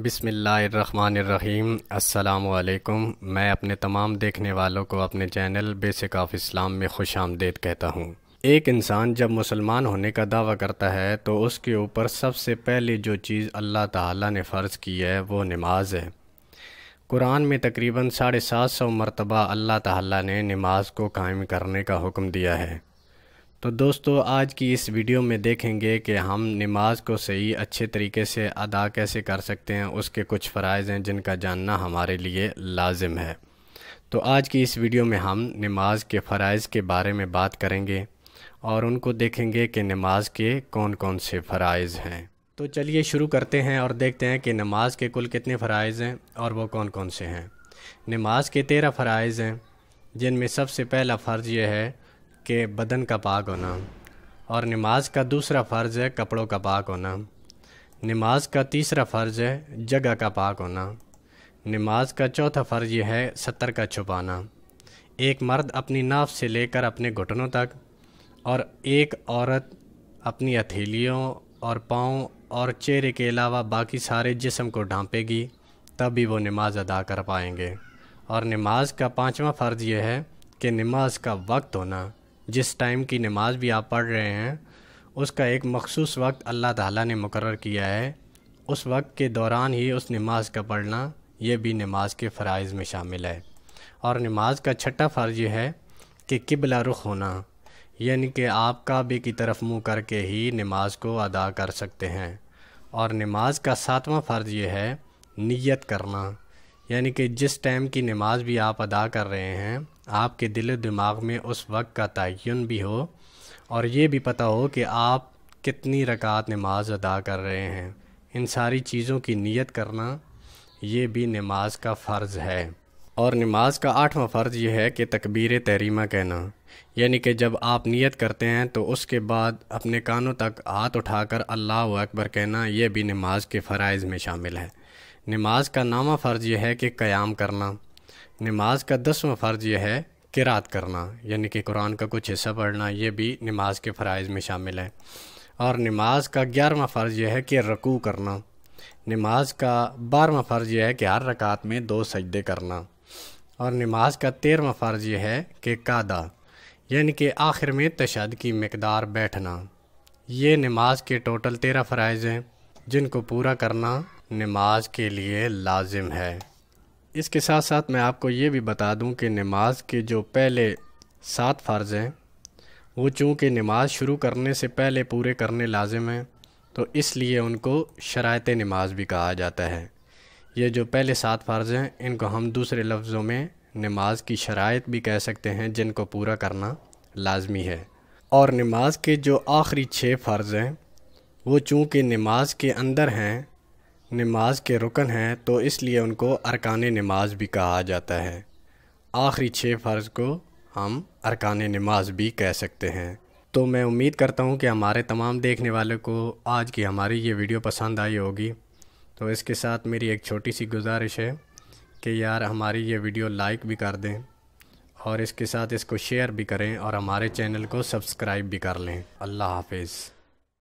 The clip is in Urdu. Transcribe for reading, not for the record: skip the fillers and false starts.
بسم اللہ الرحمن الرحیم۔ السلام علیکم۔ میں اپنے تمام دیکھنے والوں کو اپنے چینل بیسک اسلام میں خوش آمدید کہتا ہوں۔ ایک انسان جب مسلمان ہونے کا دعویٰ کرتا ہے تو اس کے اوپر سب سے پہلے جو چیز اللہ تعالیٰ نے فرض کی ہے وہ نماز ہے۔ قرآن میں تقریباً 750 مرتبہ اللہ تعالیٰ نے نماز کو قائم کرنے کا حکم دیا ہے۔ تو دوستو، آج کی اس ویڈیو میں دیکھیں گے کہ ہم نماز کو صحیح اچھے طریقے سے ادا کیسے کر سکتے ہیں، اس کے کچھ فرائض ہیں جن کا جاننا ہمارے لیے لازم ہے۔ تو آج کی اس ویڈیو میں ہم نماز کے فرائض کے بارے میں بات کریں گے اور ان کو دیکھیں گے کہ نماز کے کون کون سے فرائض ہیں۔ تو چلیے شروع کرتے ہیں اور دیکھتے ہیں کہ نماز کے کل کتنے فرائض ہیں اور وہ کون کون سے ہیں۔ نماز کے 13 فرائض ہیں، جن میں سب سے پہلا فرض یہ ہے کہ بدن کا پاک ہونا، اور نماز کا دوسرا فرض ہے کپڑوں کا پاک ہونا۔ نماز کا تیسرا فرض ہے جگہ کا پاک ہونا۔ نماز کا چوتھا فرض یہ ہے ستر کا چھپانا۔ ایک مرد اپنی ناف سے لے کر اپنے گھٹنوں تک اور ایک عورت اپنی ہتھیلیوں اور پاؤں اور چہرے کے علاوہ باقی سارے جسم کو ڈھانپے گی، تب بھی وہ نماز ادا کر پائیں گے۔ اور نماز کا پانچواں فرض یہ ہے کہ نماز کا وقت ہونا۔ جس ٹائم کی نماز بھی آپ پڑھ رہے ہیں اس کا ایک مخصوص وقت اللہ تعالیٰ نے مقرر کیا ہے، اس وقت کے دوران ہی اس نماز کا پڑھنا یہ بھی نماز کے فرائض میں شامل ہے۔ اور نماز کا چھٹا فرض یہ ہے کہ قبلہ رخ ہونا، یعنی کہ آپ کعبے کی طرف منہ کر کے ہی نماز کو ادا کر سکتے ہیں۔ اور نماز کا ساتواں فرض یہ ہے نیت کرنا، یعنی کہ جس ٹائم کی نماز بھی آپ ادا کر رہے ہیں آپ کے دل و دماغ میں اس وقت کا تعین بھی ہو اور یہ بھی پتہ ہو کہ آپ کتنی رکعات نماز ادا کر رہے ہیں۔ ان ساری چیزوں کی نیت کرنا یہ بھی نماز کا فرض ہے۔ اور نماز کا 8واں فرض یہ ہے کہ تکبیر تحریمہ کہنا، یعنی کہ جب آپ نیت کرتے ہیں تو اس کے بعد اپنے کانوں تک ہاتھ اٹھا کر اللہ اکبر کہنا یہ بھی نماز کے فرائض میں شامل ہے۔ نماز کا 9واں فرض یہ ہے کہ قیام کرنا۔ نماز کا 10واں فرض یہ ہے قرات کرنا، یعنی کہ قرآن کا کچھ حصہ پڑھنا، یہ بھی نماز کے فرائض میں شامل ہے۔ اور نماز کا 11واں فرض یہ ہے کہ رکوع کرنا۔ نماز کا 12واں فرض یہ ہے کہ ہر رکعت میں 2 سجدے کرنا۔ اور نماز کا 13واں فرض یہ ہے کہ قعدہ، یعنی کہ آخر میں تشہد کی مقدار بیٹھنا۔ یہ نماز کے ٹوٹل 13 فرائض ہیں جن کو پورا کرنا نماز کے لیے لازم ہے۔ اس کے ساتھ ساتھ میں آپ کو یہ بھی بتا دوں کہ نماز کے جو پہلے 7 فرض ہیں وہ چونکہ نماز شروع کرنے سے پہلے پورے کرنے لازم ہیں تو اس لیے ان کو شرائط نماز بھی کہا جاتا ہے۔ یہ جو پہلے 7 فرض ہیں ان کو ہم دوسرے لفظوں میں نماز کی شرائط بھی کہہ سکتے ہیں جن کو پورا کرنا لازمی ہے۔ اور نماز کے جو آخری 6 فرض ہیں وہ چونکہ نماز کے اندر ہیں، نماز کے رکن ہیں، تو اس لیے ان کو ارکان نماز بھی کہا جاتا ہے۔ آخری 6 فرض کو ہم ارکان نماز بھی کہہ سکتے ہیں۔ تو میں امید کرتا ہوں کہ ہمارے تمام دیکھنے والوں کو آج کی ہماری یہ ویڈیو پسند آئی ہوگی۔ تو اس کے ساتھ میری ایک چھوٹی سی گزارش ہے کہ یار ہماری یہ ویڈیو لائک بھی کر دیں اور اس کے ساتھ اس کو شیئر بھی کریں اور ہمارے چینل کو سبسکرائب بھی کر لیں۔ اللہ حافظ۔